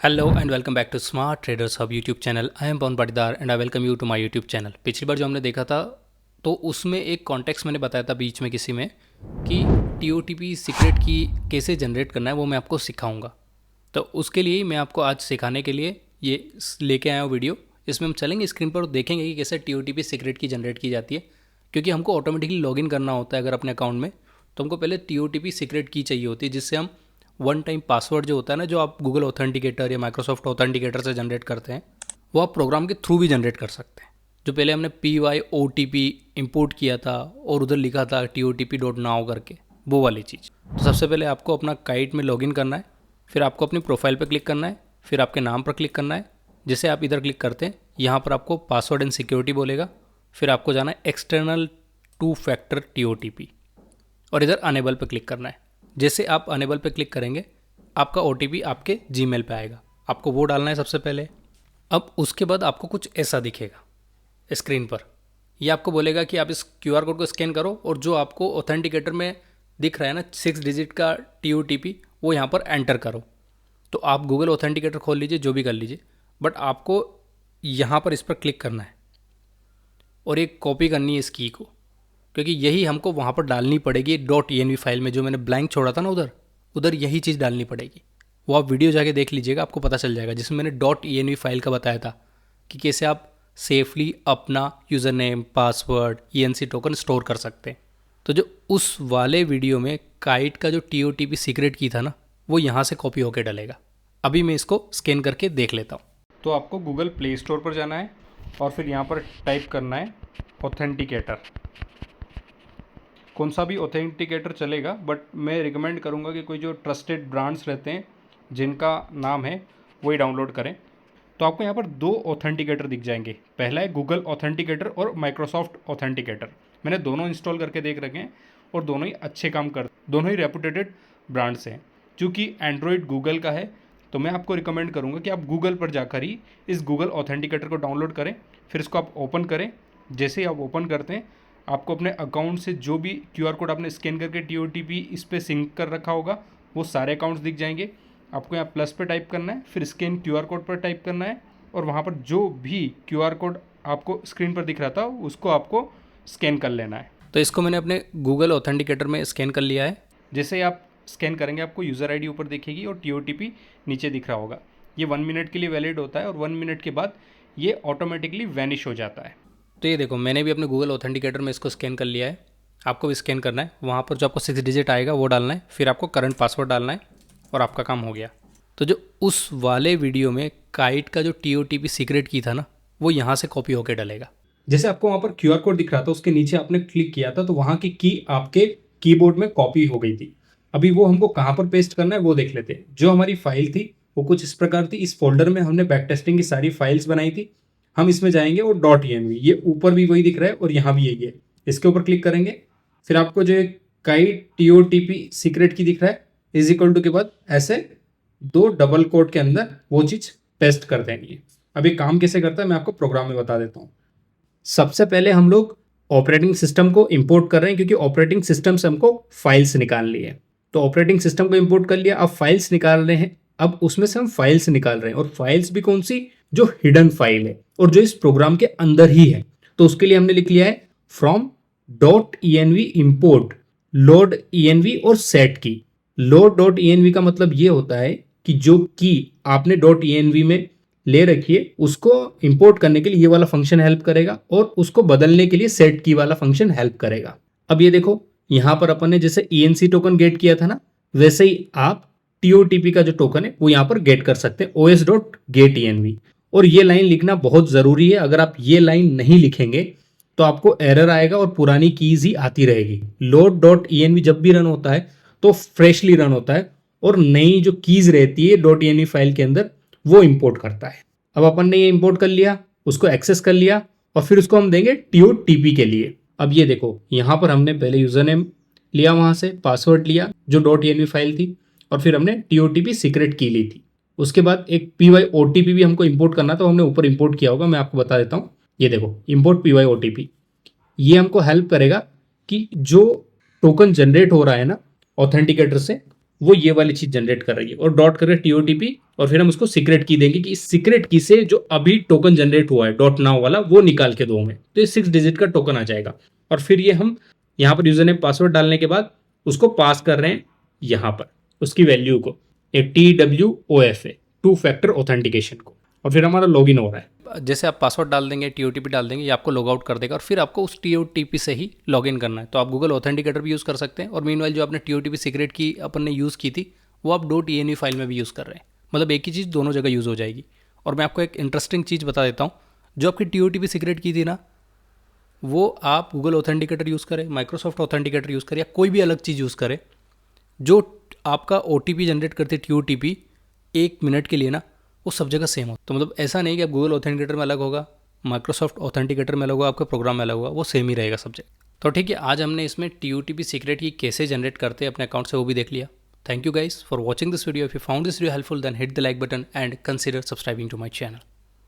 Hello and welcome back to Smart Traders Hub YouTube channel. I am Pavan Patidar and I welcome you to my YouTube channel. पिछली बार जो हमने देखा था तो उसमें एक कॉन्टेक्स्ट मैंने बताया था बीच में किसी में कि टीओटीपी सीक्रेट की कैसे जनरेट करना है, वो मैं आपको सिखाऊंगा। तो उसके लिए ही मैं आपको आज सिखाने के लिए ये लेके आया हूँ वीडियो। इसमें हम चलेंगे स्क्रीन पर और देखेंगे कि कैसे टीओटीपी सीक्रेट की जनरेट की जाती है, क्योंकि हमको ऑटोमेटिकली लॉगिन करना होता है अगर अपने अकाउंट में, तो हमको पहले टीओटीपी सीक्रेट की चाहिए होती है, जिससे हम वन टाइम पासवर्ड जो होता है ना, जो आप गूगल ऑथेंटिकेटर या माइक्रोसॉफ्ट ऑथेंटिकेटर से जनरेट करते हैं, वो आप प्रोग्राम के थ्रू भी जनरेट कर सकते हैं। जो पहले हमने PYOTP इंपोर्ट किया था और उधर लिखा था TOTP.now करके, वो वाली चीज़। तो सबसे पहले आपको अपना काइट में लॉगिन करना है, फिर आपको अपनी प्रोफाइल पर क्लिक करना है, फिर आपके नाम पर क्लिक करना है। जैसे आप इधर क्लिक करते हैं, यहाँ पर आपको पासवर्ड एंड सिक्योरिटी बोलेगा, फिर आपको जाना है एक्सटर्नल 2 फैक्टर TOTP और इधर अनेबल पर क्लिक करना है। जैसे आप अनेबल पे क्लिक करेंगे, आपका OTP आपके जीमेल पे आएगा, आपको वो डालना है सबसे पहले। अब उसके बाद आपको कुछ ऐसा दिखेगा स्क्रीन पर। ये आपको बोलेगा कि आप इस QR कोड को स्कैन करो और जो आपको ऑथेंटिकेटर में दिख रहा है ना 6 डिजिट का TOTP, वो यहाँ पर एंटर करो। तो आप गूगल ऑथेंटिकेटर खोल लीजिए, जो भी कर लीजिए, बट आपको यहाँ पर इस पर क्लिक करना है और एक कॉपी करनी है इस की को, क्योंकि यही हमको वहाँ पर डालनी पड़ेगी .env फाइल में। जो मैंने ब्लैंक छोड़ा था ना उधर उधर यही चीज़ डालनी पड़ेगी। वो आप वीडियो जाके देख लीजिएगा, आपको पता चल जाएगा, जिसमें मैंने .env फाइल का बताया था कि कैसे आप सेफली अपना user name, password, ENC token store कर सकते हैं। तो जो उस वाले वीडियो में काइट का जो TOTP सीक्रेट की था ना, वो यहाँ से कॉपी होकर डलेगा। अभी मैं इसको स्कैन करके देख लेता हूँ। तो आपको गूगल प्ले स्टोर पर जाना है और फिर यहाँ पर टाइप करना है ऑथेंटिकेटर। कौन सा भी ऑथेंटिकेटर चलेगा, बट मैं रिकमेंड करूँगा कि कोई जो ट्रस्टेड ब्रांड्स रहते हैं जिनका नाम है वही डाउनलोड करें। तो आपको यहाँ पर 2 ऑथेंटिकेटर दिख जाएंगे। पहला है गूगल ऑथेंटिकेटर और माइक्रोसॉफ्ट ऑथेंटिकेटर। मैंने दोनों इंस्टॉल करके देख रखे हैं और दोनों ही अच्छे काम कर, दोनों ही रेपुटेटेड ब्रांड्स हैं। चूँकि एंड्रॉयड गूगल का है, तो मैं आपको रिकमेंड करूँगा कि आप गूगल पर जाकर ही इस गूगल ऑथेंटिकेटर को डाउनलोड करें, फिर इसको आप ओपन करें। जैसे ही आप ओपन करते हैं, आपको अपने अकाउंट से जो भी QR कोड आपने स्कैन करके TOTP इस पर सिंक कर रखा होगा, वो सारे अकाउंट्स दिख जाएंगे। आपको यहाँ प्लस पे टाइप करना है, फिर स्कैन QR कोड पर टाइप करना है और वहाँ पर जो भी QR कोड आपको स्क्रीन पर दिख रहा था उसको आपको स्कैन कर लेना है। तो इसको मैंने अपने गूगल ऑथेंटिकेटर में स्कैन कर लिया है। जैसे आप स्कैन करेंगे, आपको यूज़र ID ऊपर दिखेगी और TOTP नीचे दिख रहा होगा। ये 1 मिनट के लिए वैलिड होता है और 1 मिनट के बाद ये ऑटोमेटिकली वैनिश हो जाता है। तो ये देखो, मैंने भी अपने गूगल ऑथेंटिकेटर में इसको स्कैन कर लिया है। आपको भी स्कैन करना है, वहाँ पर जो आपको 6 डिजिट आएगा वो डालना है, फिर आपको करंट पासवर्ड डालना है और आपका काम हो गया। तो जो उस वाले वीडियो में काइट का जो TOTP सीक्रेट की था ना, वो यहाँ से कॉपी होकर डलेगा। जैसे आपको वहाँ पर QR कोड दिख रहा था, उसके नीचे आपने क्लिक किया था तो वहाँ की आपके कीबोर्ड में कॉपी हो गई थी। अभी वो हमको कहाँ पर पेस्ट करना है वो देख लेते हैं। जो हमारी फाइल थी वो कुछ इस प्रकार थी। इस फोल्डर में हमने बैक टेस्टिंग की सारी फाइल्स बनाई थी। हम इसमें जाएंगे और .env, ये ऊपर भी वही दिख रहा है और यहाँ भी यही है। इसके ऊपर क्लिक करेंगे, फिर आपको जो काइट TOTP सीक्रेट की दिख रहा है = के बाद ऐसे 2 डबल कोट के अंदर वो चीज़ पेस्ट कर देंगे। अब ये काम कैसे करता है मैं आपको प्रोग्राम में बता देता हूँ। सबसे पहले हम लोग ऑपरेटिंग सिस्टम को इंपोर्ट कर रहे हैं, क्योंकि ऑपरेटिंग सिस्टम से हमको फाइल्स निकालनी है। तो ऑपरेटिंग सिस्टम को इंपोर्ट कर लिया, अब फाइल्स निकाल रहे हैं। अब उसमें से हम फाइल्स निकाल रहे हैं और फाइल्स भी कौन सी, जो हिडन फाइल है और जो इस प्रोग्राम के अंदर ही है। तो उसके लिए हमने लिख लिया है from .env import load env और सेट की। लोड .env का मतलब ये होता है कि जो की आपने .env में ले रखी है उसको इंपोर्ट करने के लिए ये वाला फंक्शन हेल्प करेगा और उसको बदलने के लिए सेट की वाला फंक्शन हेल्प करेगा। अब ये देखो, यहाँ पर अपन ने जैसे ENC टोकन गेट किया था ना, वैसे ही आप TOTP का जो टोकन है वो यहाँ पर गेट कर सकते हैं, os.getEnv। और ये लाइन लिखना बहुत ज़रूरी है। अगर आप ये लाइन नहीं लिखेंगे तो आपको एरर आएगा और पुरानी कीज़ ही आती रहेगी। load.env जब भी रन होता है तो फ्रेशली रन होता है और नई जो कीज़ रहती है .env फाइल के अंदर वो इंपोर्ट करता है। अब अपन ने ये इंपोर्ट कर लिया, उसको एक्सेस कर लिया और फिर उसको हम देंगे TOTP के लिए। अब ये देखो, यहाँ पर हमने पहले यूज़र नेम लिया, वहाँ से पासवर्ड लिया जो .env फाइल थी, और फिर हमने TOTP सीक्रेट की ली थी। उसके बाद एक PYOTP भी हमको इंपोर्ट करना था, हमने ऊपर इंपोर्ट किया होगा, मैं आपको बता देता हूँ। ये देखो, इंपोर्ट PYOTP, ये हमको हेल्प करेगा कि जो टोकन जनरेट हो रहा है ना ऑथेंटिकेटर से, वो ये वाली चीज जनरेट कर रही है, और डॉट करके टीओटीपी, और फिर हम उसको सीक्रेट की देंगे कि इस सीक्रेट की से जो अभी टोकन जनरेट हुआ है डॉट नाउ वाला वो निकाल के दो हमें, तो ये 6 डिजिट का टोकन आ जाएगा। और फिर ये हम यहाँ पर यूजर नेम पासवर्ड डालने के बाद उसको पास कर रहे हैं यहाँ पर उसकी वैल्यू को, एक TWOFA, टू फैक्टर ऑथेंटिकेशन को, और फिर हमारा लॉगिन हो रहा है। जैसे आप पासवर्ड डाल देंगे, टीओटीपी डाल देंगे, ये आपको लॉग आउट कर देगा और फिर आपको उस टीओटीपी से ही लॉगिन करना है। तो आप गूगल ऑथेंटिकेटर भी यूज़ कर सकते हैं, और मीनवाइल जो आपने टीओटीपी सीक्रेट की अपन ने यूज़ की थी वो आप .ini फाइल में भी यूज़ कर रहे हैं। मतलब एक ही चीज़ दोनों जगह यूज़ हो जाएगी। और मैं आपको एक इंटरेस्टिंग चीज़ बता देता हूँ, जो आपकी टीओटीपी सीक्रेट की थी ना, वो आप गूगल ऑथेंटिकेटर यूज़ करें, माइक्रोसॉफ्ट ऑथेंटिकेटर यूज़ करें, या कोई भी अलग चीज़ यूज़ करें, जो आपका OTP जनरेट करते TOTP 1 मिनट के लिए ना, वो सब जगह सेम हो। तो मतलब ऐसा नहीं कि आप गूगल ऑथेंटिकेटर में अलग होगा, माइक्रोसॉफ्ट ऑथेंटिकेटर में अलग होगा, आपके प्रोग्राम में अलग होगा, वो सेम ही रहेगा सब जगह। तो ठीक है, आज हमने इसमें TOTP सीक्रेट की कैसे जनरेट करते हैं अपने अकाउंट से वो भी देख लिया। Thank you guys for watching this video. If you found this video helpful then hit the like button and consider subscribing to my channel.